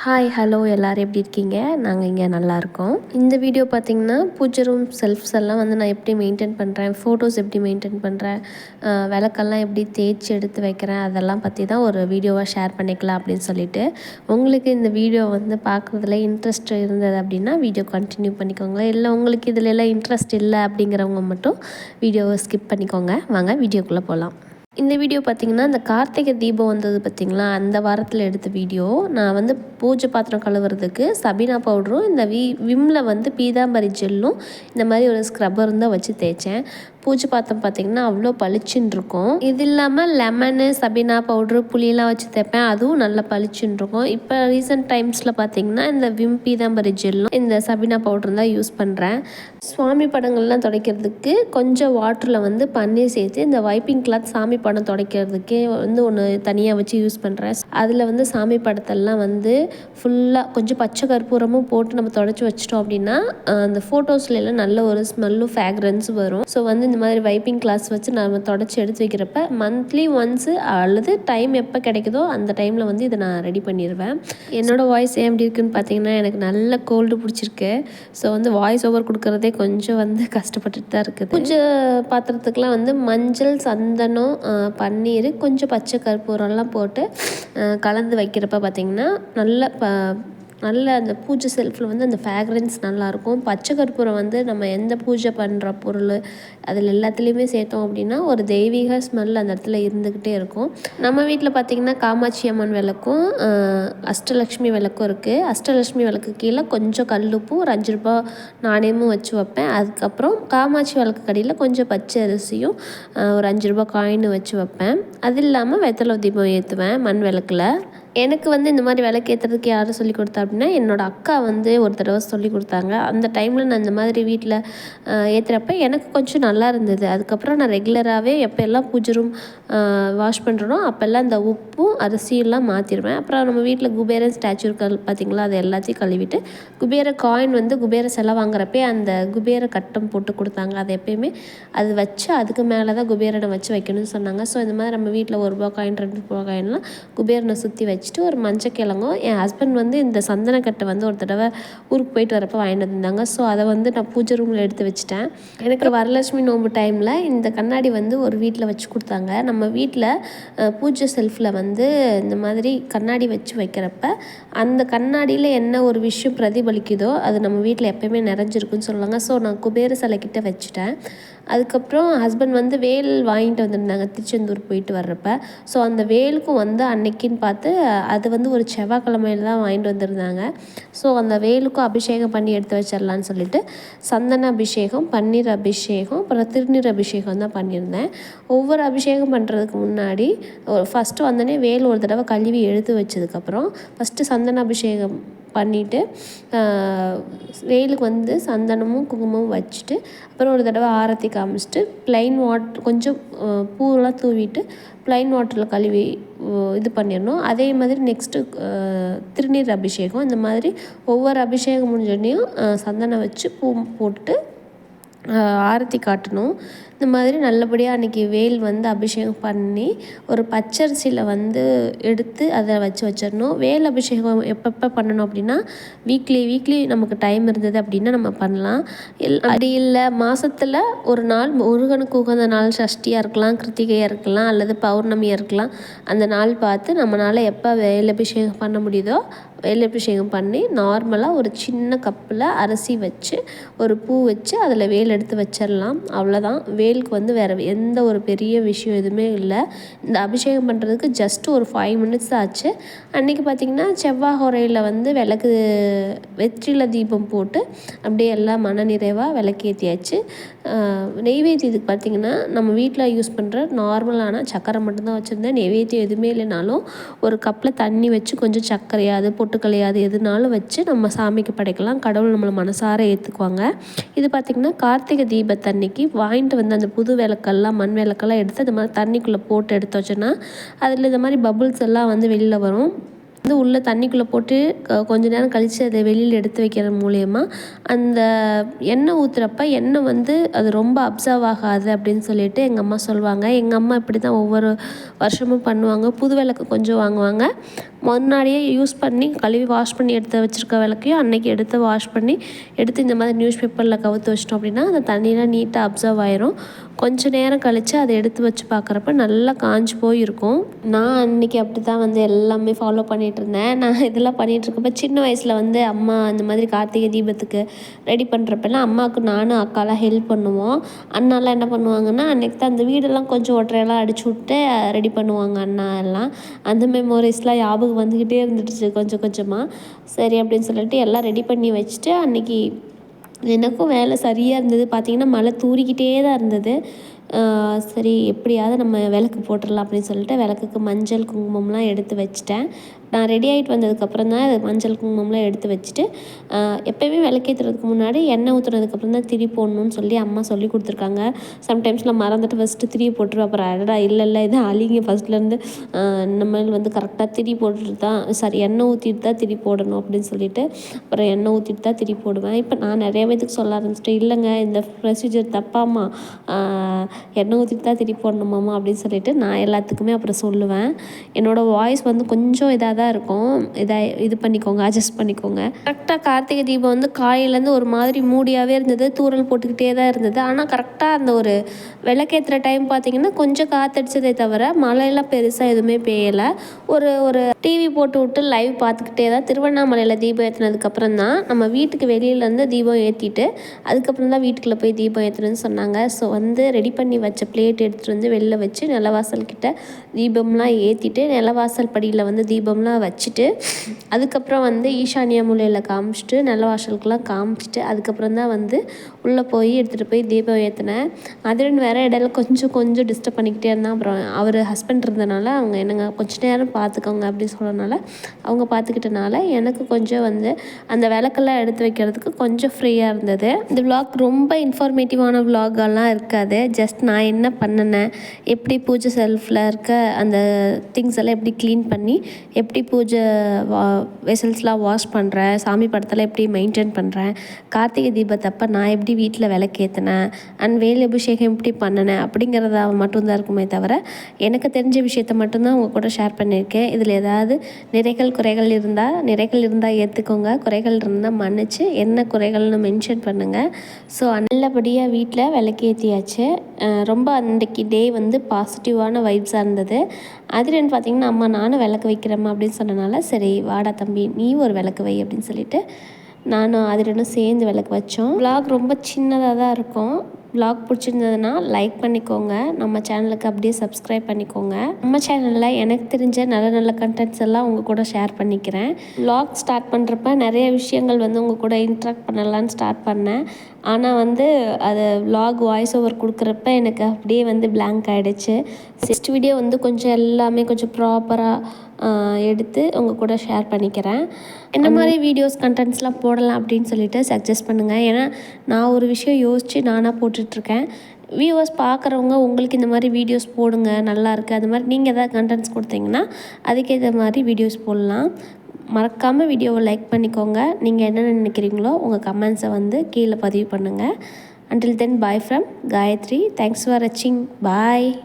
Hi hello எல்லோரும் எப்படி இருக்கீங்க? நாங்கள் இங்கே நல்லாயிருக்கோம். இந்த வீடியோ பார்த்திங்கன்னா பூஜை ரூம் செல்ஃப்ஸ் எல்லாம் வந்து நான் எப்படி மெயின்டைன் பண்ணுறேன், ஃபோட்டோஸ் எப்படி மெயின்டைன் பண்ணுறேன், விளக்கெல்லாம் எப்படி தேய்ச்சி எடுத்து வைக்கிறேன், அதெல்லாம் பற்றி தான் ஒரு வீடியோவாக ஷேர் பண்ணிக்கலாம் அப்படின்னு சொல்லிட்டு. உங்களுக்கு இந்த வீடியோ வந்து பார்க்குறதுல இன்ட்ரெஸ்ட் இருந்தது அப்படின்னா வீடியோ கண்டினியூ பண்ணிக்கோங்க. இல்லை உங்களுக்கு இதில் எல்லாம் இன்ட்ரெஸ்ட் இல்லை அப்படிங்கிறவங்க மட்டும் வீடியோவை ஸ்கிப் பண்ணிக்கோங்க. வாங்க வீடியோக்குள்ளே போகலாம். இந்த வீடியோ பார்த்திங்கன்னா இந்த கார்த்திகை தீபம் வந்தது பார்த்திங்களா, அந்த வாரத்தில் எடுத்த வீடியோ. நான் வந்து பூஜை பாத்திரம் கழுவுறதுக்கு சபீனா பவுடரும் இந்த விம்மில் வந்து பீதாம்பரி ஜெல்லும் இந்த மாதிரி ஒரு ஸ்க்ரப்பரும் தான் வச்சு தேய்ச்சேன். பூஜை பாத்திரம் பார்த்திங்கன்னா அவ்வளோ பளிச்சுன்னு இருக்கும். இது இல்லாமல் லெமனு, சபீனா பவுட்ரு, புளியெல்லாம் வச்சு தேய்ப்பேன், அதுவும் நல்லா பளிச்சுன்னு இருக்கும். இப்போ ரீசெண்ட் டைம்ஸில் பார்த்திங்கன்னா இந்த விம் பீதாம்பரி ஜெல்லும் இந்த சபீனா பவுட்ரும் தான் யூஸ் பண்ணுறேன். சுவாமி படங்கள்லாம் துடைக்கிறதுக்கு கொஞ்சம் வாட்டரில் வந்து பன்னீர் சேர்த்து இந்த வைப்பிங் கிளாத் சாமி படம் துடைக்கிறதுக்கே வந்து ஒன்று தனியாக வச்சு யூஸ் பண்ணுறேன். அதில் வந்து சாமி படத்தெல்லாம் வந்து ஃபுல்லாக கொஞ்சம் பச்சை கற்பூரமும் போட்டு நம்ம துடைச்சி வச்சிட்டோம் அப்படின்னா அந்த ஃபோட்டோஸ்லாம் நல்ல ஒரு ஸ்மெல்லும் ஃப்ராக்ரன்ஸ் வரும். ஸோ வந்து இந்த மாதிரி வைப்பிங் கிளாஸ் வச்சு நம்ம தொடச்சி எடுத்து வைக்கிறப்ப மந்த்லி ஒன்ஸு அல்லது டைம் எப்போ கிடைக்குதோ அந்த டைமில் வந்து இதை நான் ரெடி பண்ணிடுவேன். என்னோடய வாய்ஸ் ஏன் எப்படி இருக்குன்னு பார்த்தீங்கன்னா எனக்கு நல்ல கோல்டு பிடிச்சிருக்கு. ஸோ வந்து வாய்ஸ் ஓவர் கொடுக்குறதே கொஞ்சம் வந்து கஷ்டப்பட்டுட்டு தான் இருக்குது. பூஜை பாத்திரத்துக்கெலாம் வந்து மஞ்சள், சந்தனம், பன்னீர், கொஞ்சம் பச்சை கற்பூரம்லாம் போட்டு கலந்து வைக்கிறப்ப பார்த்திங்கன்னா நல்ல அந்த பூஜை செல்ஃபில் வந்து அந்த ஃப்ராக்ரன்ஸ் நல்லாயிருக்கும். பச்சை கற்பூரம் வந்து நம்ம எந்த பூஜை பண்ணுற பொருள் அதில் எல்லாத்துலேயுமே சேர்த்தோம் அப்படின்னா ஒரு தெய்வீக ஸ்மெல் அந்த இடத்துல இருந்துக்கிட்டே இருக்கும். நம்ம வீட்டில் பார்த்திங்கன்னா காமாட்சி அம்மன் விளக்கும் அஷ்டலக்ஷ்மி விளக்கும் இருக்குது. அஷ்டலக்ஷ்மி விளக்கு கீழே கொஞ்சம் கல்லுப்பும் ஒரு 5 ரூபா நாணயமும் வச்சு வைப்பேன். அதுக்கப்புறம் காமாட்சி விளக்கு கடியில் கொஞ்சம் பச்சை அரிசியும் ஒரு 5 ரூபா காயின்னு வச்சு வைப்பேன். அது இல்லாமல் வெத்தலை தீபம் ஏற்றுவேன் மண் விளக்கில். எனக்கு வந்து இந்த மாதிரி விளக்கு ஏற்றுறதுக்கு யாரும் சொல்லி கொடுத்தா அப்படின்னா என்னோடய அக்கா வந்து ஒரு தடவை சொல்லி கொடுத்தாங்க. அந்த டைமில் நான் இந்த மாதிரி வீட்டில் ஏற்றுறப்ப எனக்கு கொஞ்சம் நல்லா இருந்தது. அதுக்கப்புறம் நான் ரெகுலராகவே எப்போல்லாம் பூஜை ரூம் வாஷ் பண்ணுறனோ அப்போல்லாம் இந்த உப்பும் அரிசியெல்லாம் மாற்றிடுவேன். அப்புறம் நம்ம வீட்டில் குபேரன் ஸ்டாச்சு இருக்க பார்த்திங்களா, அது எல்லாத்தையும் கழுவிட்டு குபேர காயின் வந்து குபேர செலை வாங்குறப்பே அந்த குபேர கட்டம் போட்டு கொடுத்தாங்க. அது எப்போயுமே அது வச்சு அதுக்கு மேலே தான் குபேரனை வச்சு வைக்கணும்னு சொன்னாங்க. ஸோ இந்த மாதிரி நம்ம வீட்டில் 1 ரூபா காயின் 2 ரூபா காயின்லாம் குபேரனை சுற்றி வச்சுட்டு ஒரு மஞ்சக்கிழங்கும் என் ஹஸ்பண்ட் வந்து இந்த சந்தனக்கட்டை வந்து ஒரு தடவை ஊருக்கு போயிட்டு வரப்போ வாங்கிட்டு வந்திருந்தாங்க. ஸோ அதை வந்து நான் பூஜை ரூமில் எடுத்து வச்சுட்டேன். எனக்கு வரலட்சுமி நோம்பு டைமில் இந்த கண்ணாடி வந்து ஒரு வீட்டில் வச்சு கொடுத்தாங்க. நம்ம வீட்டில் பூஜை செல்ஃபில் வந்து இந்த மாதிரி கண்ணாடி வச்சு வைக்கிறப்ப அந்த கண்ணாடியில் என்ன ஒரு விஷயம் பிரதிபலிக்குதோ அது நம்ம வீட்டில் எப்போயுமே நிறைஞ்சிருக்குன்னு சொல்லுவாங்க. ஸோ நான் குபேர சிலைக்கிட்ட வச்சுட்டேன். அதுக்கப்புறம் ஹஸ்பண்ட் வந்து வேல் வாங்கிட்டு வந்திருந்தாங்க திருச்செந்தூர் போயிட்டு வர்றப்ப. ஸோ அந்த வேலுக்கும் வந்து அன்னைக்குன்னு பார்த்து அது வந்து ஒரு செவ்வாய்க்கிழமையில் தான் வாங்கிட்டு வந்திருந்தாங்க. ஸோ அந்த வேலுக்கும் அபிஷேகம் பண்ணி எடுத்து வச்சிடலான்னு சொல்லிட்டு சந்தன அபிஷேகம், பன்னீர் அபிஷேகம், அப்புறம் திருநீர் அபிஷேகம் தான் பண்ணியிருந்தேன். ஒவ்வொரு அபிஷேகம் பண்ணுறதுக்கு முன்னாடி ஃபஸ்ட்டு வந்தோடனே வேல் ஒரு தடவை கழுவி எடுத்து வச்சதுக்கப்புறம் ஃபஸ்ட்டு சந்தன அபிஷேகம் பண்ணிவிட்டு வேலுக்கு வந்து சந்தனமும் குங்குமமும் வச்சுட்டு அப்புறம் ஒரு தடவை ஆரத்தி காமிச்சிட்டு ப்ளைன் கொஞ்சம் பூவெல்லாம் தூவிட்டு ப்ளைன் வாட்டரில் கழுவி இது பண்ணிடணும். அதே மாதிரி நெக்ஸ்ட்டு திருநீர் அபிஷேகம். இந்த மாதிரி ஒவ்வொரு அபிஷேகம் முடிஞ்சோடனையும் சந்தனம் வச்சு பூ போட்டுட்டு ஆரத்தி காட்டணும். இந்த மாதிரி நல்லபடியாக அன்றைக்கி வேல் வந்து அபிஷேகம் பண்ணி ஒரு பச்சரிசியில் வந்து எடுத்து அதை வச்சிடணும். வேல் அபிஷேகம் எப்பப்போ பண்ணணும் அப்படின்னா வீக்லி நமக்கு டைம் இருந்தது அப்படின்னா நம்ம பண்ணலாம். அப்படி இல்லை மாதத்தில் ஒரு நாள் முருகனுக்கு உகந்த நாள் சஷ்டியாக இருக்கலாம், கிருத்திகையாக இருக்கலாம், அல்லது பௌர்ணமியாக இருக்கலாம். அந்த நாள் பார்த்து நம்மளால் எப்போ வேல் அபிஷேகம் பண்ண முடியுதோ வேல் அபிஷேகம் பண்ணி நார்மலாக ஒரு சின்ன கப்பில் அரிசி வச்சு ஒரு பூ வச்சு அதில் வேல் எடுத்து வச்சிடலாம். அவ்வளோதான். வேலுக்கு வந்து வேறு எந்த ஒரு பெரிய விஷயம் எதுவுமே இல்லை. இந்த அபிஷேகம் பண்ணுறதுக்கு ஜஸ்ட்டு ஒரு 5 மினிட்ஸ் தான் ஆச்சு. அன்றைக்கி பார்த்திங்கன்னா செவ்வாய் ஹோரையில் வந்து வெற்றில தீபம் போட்டு அப்படியே எல்லாம் மன நிறைவாக விளக்கேற்றியாச்சு. நெய்வேத்தியத்துக்கு பார்த்திங்கன்னா நம்ம வீட்டில் யூஸ் பண்ணுற நார்மலான சக்கரை மட்டும்தான் வச்சுருந்தேன். நெய்வேத்தியம் எதுவுமே இல்லைனாலும் ஒரு கப்பில் தண்ணி வச்சு கொஞ்சம் சர்க்கரையாது பொட்டுக்கலையாது எதுனாலும் வச்சு நம்ம சாமிக்கு படைக்கலாம். கடவுள் நம்மளை மனசார ஏற்றுக்குவாங்க. இது பார்த்திங்கன்னா கார்த்திகை தீபத்தன்னைக்கு வாங்கிட்டு வந்து அந்த புது விளக்கெல்லாம் மண் விளக்கெல்லாம் எடுத்து அந்த மாதிரி தண்ணிக்குள்ளே போட்டு எடுத்து வச்சோன்னா அதில் இந்த மாதிரி பபுள்ஸ் எல்லாம் வந்து வெளியில் வரும். வந்து உள்ளே தண்ணிக்குள்ளே போட்டு கொஞ்ச நேரம் கழித்து அதை வெளியில் எடுத்து வைக்கிறது மூலயமா அந்த எண்ணெய் ஊற்றுறப்ப எண்ணெய் வந்து அது ரொம்ப அப்சர்வ் ஆகாது அப்படின்னு சொல்லிட்டு எங்கள் அம்மா சொல்லுவாங்க. எங்கள் அம்மா இப்படி தான் ஒவ்வொரு வருஷமும் பண்ணுவாங்க. புது விளக்கு கொஞ்சம் வாங்குவாங்க, முன்னாடியே யூஸ் பண்ணி கழுவி வாஷ் பண்ணி எடுத்து வச்சுருக்க விளக்கையும் அன்றைக்கி எடுத்து வாஷ் பண்ணி எடுத்து இந்த மாதிரி நியூஸ் பேப்பரில் கவுத்து வச்சிட்டோம் அப்படின்னா அந்த தண்ணியெலாம் நீட்டாக அப்சர்வ் ஆயிரும். கொஞ்சம் நேரம் கழித்து அதை எடுத்து வச்சு பார்க்குறப்ப நல்லா காஞ்சி போயிருக்கும். நான் அன்றைக்கி அப்படி தான் வந்து எல்லாமே ஃபாலோ பண்ணிகிட்டு இருந்தேன். நான் இதெல்லாம் பண்ணிகிட்ருக்கப்ப சின்ன வயசில் வந்து அம்மா அந்த மாதிரி கார்த்திகை தீபத்துக்கு ரெடி பண்ணுறப்பெல்லாம் அம்மாவுக்கு நானும் அக்காலாம் ஹெல்ப் பண்ணுவோம். அண்ணாலாம் என்ன பண்ணுவாங்கன்னா அன்றைக்கி தான் அந்த வீடெல்லாம் கொஞ்சம் ஒற்றையெல்லாம் அடிச்சு விட்டு ரெடி பண்ணுவாங்க அண்ணா எல்லாம். அந்த மெமோரிஸ்லாம் ஞாபகம் வந்துக்கிட்டே இருந்துடுச்சு கொஞ்சம் கொஞ்சமாக. சரி அப்படின்னு சொல்லிட்டு எல்லாம் ரெடி பண்ணி வச்சுட்டு அன்றைக்கி எனக்கும் வேலை சரியாக இருந்தது. பார்த்திங்கன்னா மழை தூறிக்கிட்டே தான் இருந்தது. சரி எப்படியாவது நம்ம விளக்கு போட்டுடலாம் அப்படின்னு சொல்லிட்டு விளக்குக்கு மஞ்சள் குங்குமம்லாம் எடுத்து வச்சுட்டேன். நான் ரெடி ஆகிட்டு வந்ததுக்கப்புறம் தான் மஞ்சள் குங்குமம்லாம் எடுத்து வச்சுட்டு எப்போயுமே விளக்கேற்றுறதுக்கு முன்னாடி எண்ணெய் ஊற்றுனதுக்கப்புறம் தான் திரி போடணும்னு சொல்லி அம்மா சொல்லி கொடுத்துருக்காங்க. சம்டைம்ஸ் நான் மறந்துட்டு ஃபஸ்ட்டு திரி போட்டுருவேன். அப்புறம் அடடா இல்லை இது அழிங்க ஃபஸ்ட்லேருந்து நம்ம வந்து கரெக்டாக திரி போட்டுட்டு தான் எண்ணெய் ஊற்றிட்டு தான் திரி போடணும் அப்படின்னு சொல்லிட்டு அப்புறம் எண்ணெய் ஊற்றிட்டு தான் திரி போடுவேன். இப்போ நான் நிறைய பேத்துக்கு சொல்ல ஆரம்பிச்சிட்டேன், இல்லைங்க இந்த ப்ரொசீஜர் தப்பாம்மா, எண்ணெய் ஊற்றிட்டு தான் திரி போடணுமாம்மா அப்படின்னு சொல்லிட்டு நான் எல்லாத்துக்குமே அப்புறம் சொல்லுவேன். என்னோடய வாய்ஸ் வந்து கொஞ்சம் இதாக தான் இருக்கும், இது பண்ணிக்கோங்க, அட்ஜஸ்ட் பண்ணிக்கோங்க. கரெக்டாக கார்த்திகை தீபம் வந்து காலையிலேருந்து ஒரு மாதிரி மூடியாகவே இருந்தது, தூறல் போட்டுக்கிட்டே தான் இருந்தது. ஆனால் கரெக்டாக அந்த ஒரு விளக்கேற்றுற டைம் பார்த்திங்கன்னா கொஞ்சம் காற்றடிச்சதே தவிர மழையெல்லாம் பெருசாக எதுவுமே பெய்யலை. ஒரு டிவி போட்டு விட்டு லைவ் பார்த்துக்கிட்டே தான் திருவண்ணாமலையில் தீபம் ஏற்றினதுக்கப்புறம் தான் நம்ம வீட்டுக்கு வெளியிலேருந்து தீபம் ஏற்றிட்டு அதுக்கப்புறம் தான் வீட்டுக்குள்ளே போய் தீபம் ஏற்றணும்னு சொன்னாங்க. ஸோ வந்து ரெடி பண்ணி வச்ச பிளேட் எடுத்துகிட்டு வந்து வெளில வச்சு நிலவாசல் கிட்ட தீபம்லாம் ஏற்றிட்டு நிலவாசல் படியில் வந்து தீபம்லாம் வச்சுட்டு அதுக்கப்புறம் வந்து ஈசானியா மூலையில் காமிச்சிட்டு நிலவாசலுக்கெலாம் காமிச்சிட்டு அதுக்கப்புறம் தான் வந்து உள்ளே போய் எடுத்துகிட்டு போய் தீபம் ஏற்றினேன். அதுன்னு வேறு இடையில கொஞ்சம் டிஸ்டர்ப் பண்ணிக்கிட்டே இருந்தால் அப்புறம் அவர் ஹஸ்பண்ட் இருந்தனால அவங்க என்னங்க கொஞ்சம் நேரம் பார்த்துக்கோங்க அப்படின்னு சொன்னனால அவங்க பார்த்துக்கிட்டனால எனக்கு கொஞ்சம் வந்து அந்த விளக்கெல்லாம் எடுத்து வைக்கிறதுக்கு கொஞ்சம் ஃப்ரீயாக இருந்தது. இந்த விளாக் ரொம்ப இன்ஃபார்மேட்டிவான விளாகெல்லாம் இருக்காது. ஜஸ்ட் நான் என்ன பண்ணினேன், எப்படி பூஜை செல்ஃபில் இருக்க அந்த திங்ஸ் எல்லாம் எப்படி க்ளீன் பண்ணி எப்படி பூஜை வெசல்ஸ்லாம் வாஷ் பண்ணுறேன், சாமி படத்தில் எப்படி மெயின்டைன் பண்ணுறேன், கார்த்திகை தீபத்தப்போ நான் எப்படி வீட்டில் விளக்கேற்றினேன் அண்ட் வேல் அபிஷேகம் எப்படி பண்ணினேன் அப்படிங்கிறத மட்டும்தான் இருக்குமே தவிர எனக்கு தெரிஞ்ச விஷயத்த மட்டும்தான் உங்கள் கூட ஷேர் பண்ணியிருக்கேன். இதில் ஏதாவது குறைகள் இருந்தால் ஏற்றுக்கோங்க, குறைகள் இருந்தால் மன்னிச்சு என்ன குறைகள்னு மென்ஷன் பண்ணுங்கள். ஸோ நல்லபடியாக வீட்டில் விளக்கேற்றியாச்சு. ரொம்ப அன்றைக்கி டே வந்து பாசிட்டிவான வைப்ஸாக இருந்தது. அதுலன்னு பார்த்திங்கன்னா அம்மா நானும் விளக்கு வைக்கிறேம்மா அப்படின்னு சொன்னனால சரி வாடா தம்பி நீ ஒரு விளக்கு வை அப்படின்னு சொல்லிட்டு நானும் அதுலன்னு சேர்ந்து விளக்கு வச்சோம். விளாக் ரொம்ப சின்னதாக தான் இருக்கும். விளாக் பிடிச்சிருந்ததுன்னா லைக் பண்ணிக்கோங்க, நம்ம சேனலுக்கு அப்படியே சப்ஸ்கிரைப் பண்ணிக்கோங்க. நம்ம சேனலில் எனக்கு தெரிஞ்ச நல்ல கண்டென்ட்ஸ் எல்லாம் உங்கள் கூட ஷேர் பண்ணிக்கிறேன். விளாக் ஸ்டார்ட் பண்ணுறப்ப நிறைய விஷயங்கள் வந்து உங்கள் கூட இன்ட்ராக்ட் பண்ணலான்னு ஸ்டார்ட் பண்ணேன். ஆனால் வந்து அது விளாக் வாய்ஸ் ஓவர் கொடுக்குறப்ப எனக்கு அப்படியே வந்து பிளாங்க் ஆகிடுச்சு. நெக்ஸ்ட் வீடியோ வந்து கொஞ்சம் எல்லாமே கொஞ்சம் ப்ராப்பராக எடுத்து உங்கள் கூட ஷேர் பண்ணிக்கிறேன். என்ன மாதிரி வீடியோஸ் கண்டென்ட்ஸ்லாம் போடலாம் அப்படின்னு சொல்லிட்டு சஜஸ்ட் பண்ணுங்கள். ஏன்னா நான் ஒரு விஷயம் யோசித்து நானாக போட்டுட்ருக்கேன். வியூவர்ஸ் பார்க்குறவங்க உங்களுக்கு இந்த மாதிரி வீடியோஸ் போடுங்க நல்லாயிருக்கு, அது மாதிரி நீங்கள் எதாவது கண்டென்ட்ஸ் கொடுத்தீங்கன்னா அதுக்கேற்ற மாதிரி வீடியோஸ் போடலாம். மறக்காமல் வீடியோவை லைக் பண்ணிக்கோங்க. நீங்கள் என்ன நினைக்கிறீங்களோ உங்கள் கமெண்ட்ஸை வந்து கீழே பதிவு பண்ணுங்கள். Until then, bye from Gayatri. Thanks for watching. Bye.